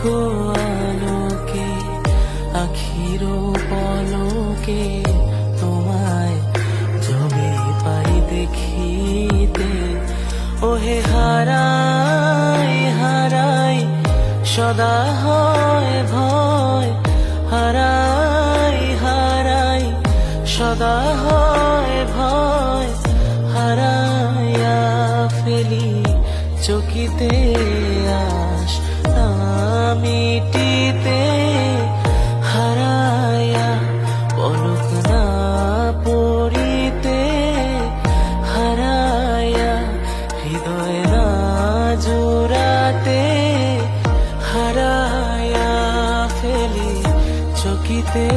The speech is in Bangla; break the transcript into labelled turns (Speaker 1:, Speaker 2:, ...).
Speaker 1: গো আলোকে আখির পলকে তোমায় জবে পাই দেখিতে। ওহে হারাই হারাই সদা হয় ভয়, হারাই হারাই সদা হয় ভয়, হারাইয়া ফেলি চকিতে আস না মিটিতে। হারাইয়া পলক না পড়িতে, হারাইয়া হৃদয় না জোড়াতে, হারাইয়া ফেলি চকিতে।